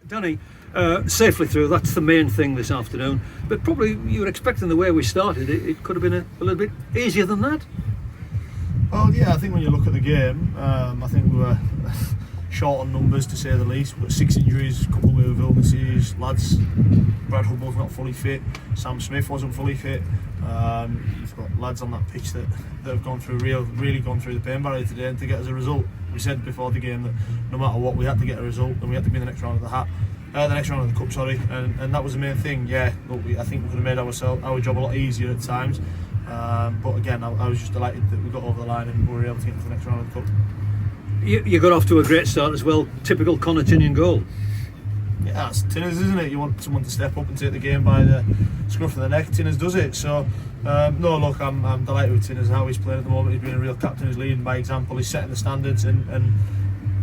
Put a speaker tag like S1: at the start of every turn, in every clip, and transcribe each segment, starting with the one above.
S1: Danny, safely through, that's the main thing this afternoon, but probably you were expecting the way we started, it could have been a little bit easier than that?
S2: Well, yeah, I think when you look at the game, I think we were short on numbers to say the least. We've got 6 injuries, a couple with illnesses, lads. Brad Hubbell's not fully fit, Sam Smith wasn't fully fit. You've got lads on that pitch that have gone through really gone through the pain barrier today, and to get us a result. We said before the game that no matter what, we had to get a result, and we had to be in the next round of the next round of the cup, sorry, and that was the main thing. Yeah, look, I think we could have made our job a lot easier at times. But again, I was just delighted that we got over the line and we were able to get into the next round of the cup.
S1: You got off to a great start as well. Typical Connor Tinian goal.
S2: Yeah, that's Tinners, isn't it? You want someone to step up and take the game by the scruff of the neck. Tinners does it. So, no, look, I'm delighted with Tinners and how he's playing at the moment. He's been a real captain. He's leading by example. He's setting the standards, and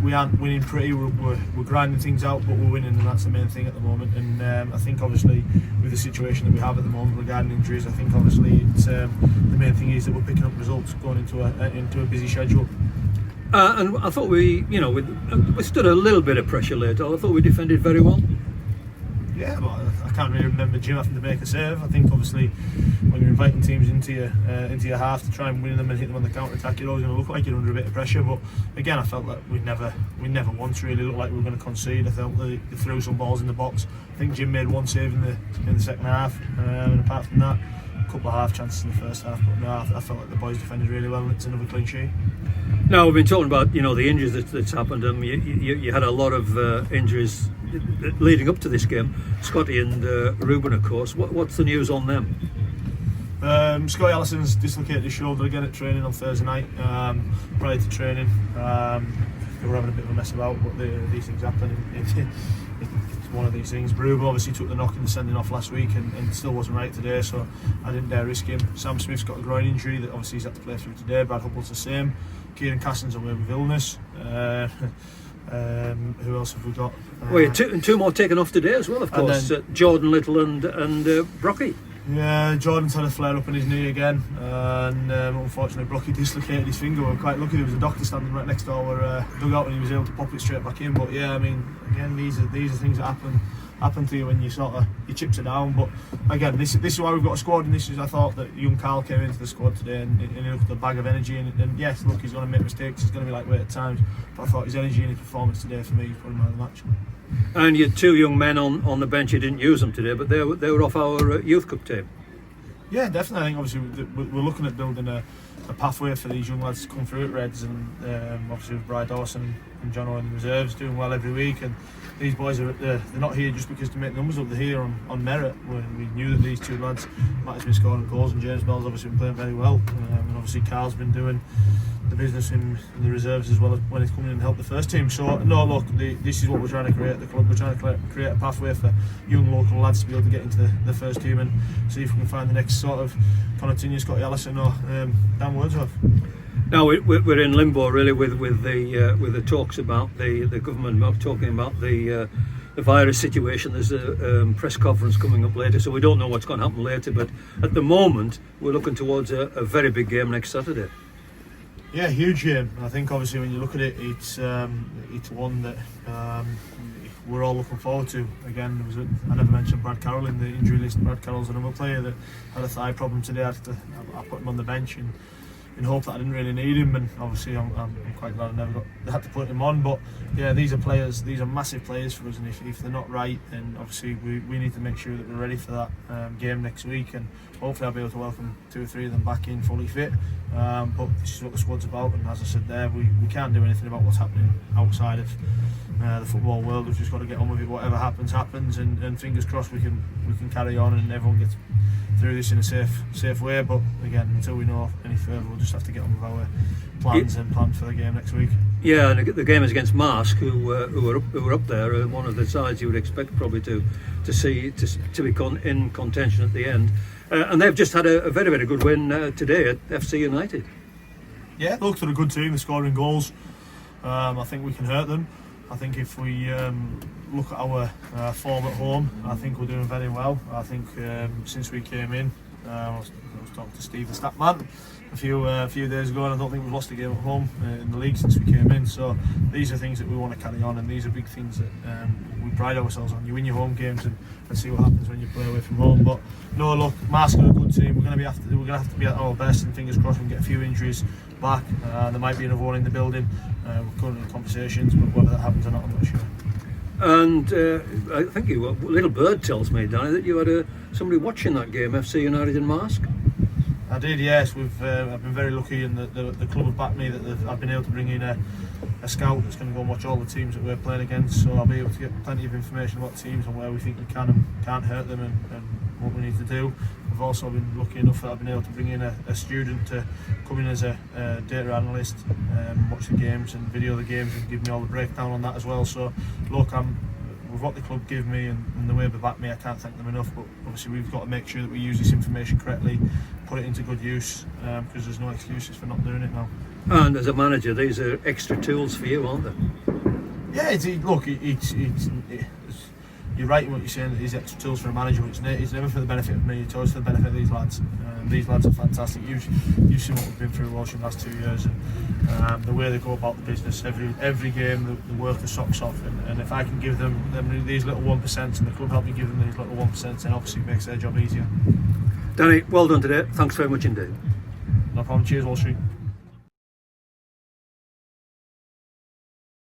S2: we aren't winning pretty. We're grinding things out, but we're winning, and that's the main thing at the moment. And I think obviously with the situation that we have at the moment regarding injuries, I think obviously it's, the main thing is that we're picking up results going into a busy schedule.
S1: And I thought we stood a little bit of pressure later. I thought we defended very well.
S2: Yeah, but I can't really remember Jim having to make a save. I think obviously when you're inviting teams into your half to try and win them and hit them on the counter attack, you're always going to look like you're under a bit of pressure. But again, I felt like we never once really looked like we were going to concede. I felt they threw some balls in the box. I think Jim made one save in the second half, and apart from that, a couple of half chances in the first half. But no, I felt like the boys defended really well, and it's another clean sheet.
S1: Now we've been talking about the injuries that's happened. You had a lot of injuries leading up to this game. Scotty and Ruben, of course. What's the news on them?
S2: Scotty Allison's dislocated his shoulder again at training on Thursday night. Prior to training, they were having a bit of a mess about, but these things happen. It's one of these things. Ruben obviously took the knock in the sending off last week and still wasn't right today, so I didn't dare risk him. Sam Smith's got a groin injury that obviously he's had to play through today. Brad Hubbell's the same. Kieran Caston's away with illness. Who else have we got?
S1: Two more taken off today as well, of course. Jordan Little and Brocky.
S2: Yeah, Jordan's had a flare up in his knee again, and unfortunately Brocky dislocated his finger. We're quite lucky there was a doctor standing right next to our dugout and he was able to pop it straight back in. But yeah, I mean, again, these are things that happen to you when you your chips are down. But again, this is why we've got a squad, and I thought that young Carl came into the squad today and he looked at a bag of energy, and yes, look, he's going to make mistakes, he's going to be lightweight at times, but I thought his energy and his performance today for me put him out of the match.
S1: And you had 2 young men on the bench. You didn't use them today, but they were off our youth cup team.
S2: Yeah, definitely. I think obviously we're looking at building a pathway for these young lads to come through at Reds, and obviously with Bri Dawson and John Owen in reserves doing well every week, and these boys they're not here just because to make numbers up, they're here on merit. We knew that these 2 lads might have been scoring goals, and James Bell's obviously been playing very well, and obviously Carl's been doing the business in the reserves as well as when he's coming in and help the first team. So no, look, this is what we're trying to create at the club. We're trying to create a pathway for young local lads to be able to get into the first team and see if we can find the next sort of continuous Scotty Allison or Dan Wordsworth. Now
S1: we're in limbo really with the talks about the government talking about the virus situation. There's a press conference coming up later, so we don't know what's going to happen later, but at the moment we're looking towards a very big game next Saturday.
S2: Yeah, huge game. I think obviously when you look at it, it's one that we're all looking forward to. Again, I never mentioned Brad Carroll in the injury list. Brad Carroll's another player that had a thigh problem today. I put him on the bench in hope that I didn't really need him, and obviously I'm quite glad I had to put him on. But yeah, these are massive players for us, and if they're not right, then obviously we need to make sure that we're ready for that game next week, and hopefully I'll be able to welcome 2 or 3 of them back in fully fit. But this is what the squad's about, and as I said there, we can't do anything about what's happening outside of the football world. We've just got to get on with it. Whatever happens, and fingers crossed we can carry on and everyone gets through this in a safe way. But again, until we know any further, we'll just have to get on with our plans and plan for the game next week.
S1: Yeah, and the game is against Marsk, who were up there, one of the sides you would expect probably to be in contention at the end, and they've just had a very, very good win today at FC United.
S2: Yeah, look, they're a good team. They're scoring goals. I think we can hurt them. I think if we look at our form at home, I think we're doing very well. I think since we came in, I was talking to Steve, the stat man, a few days ago, and I don't think we've lost a game at home in the league since we came in. So these are things that we want to carry on, and these are big things that we pride ourselves on. You win your home games and see what happens when you play away from home. But no, look, Marsk are a good team. We're going to have to be at our best, and fingers crossed we can get a few injuries back. There might be another one in the building. We're currently in conversations, but whether that happens or not, I'm not sure.
S1: And I think Little Bird tells me, Danny, that you had somebody watching that game, FC United in Marsk.
S2: I did, yes. I've been very lucky, and the club have backed me that I've been able to bring in a scout that's going to go and watch all the teams that we're playing against. So I'll be able to get plenty of information about teams and where we think we can and can't hurt them, and what we need to do. I've also been lucky enough that I've been able to bring in a student to come in as a data analyst, watch the games and video the games and give me all the breakdown on that as well. So look, with what the club give me and the way they back me, I can't thank them enough. But obviously we've got to make sure that we use this information correctly, put it into good use, because there's no excuses for not doing it now.
S1: And as a manager, these are extra tools for you, aren't they?
S2: Yeah, you're right in what you're saying. These extra tools for a manager, but it's never for the benefit of me. It's always for the benefit of these lads. These lads are fantastic. You've seen what we've been through Walsh in the last 2 years, and the way they go about the business. Every game, they work the socks off, and if I can give them these little 1%, and the club help me give them these little 1%, then obviously it makes their job easier.
S1: Danny, well done today. Thanks very much indeed.
S2: No problem. Cheers, Wall Street.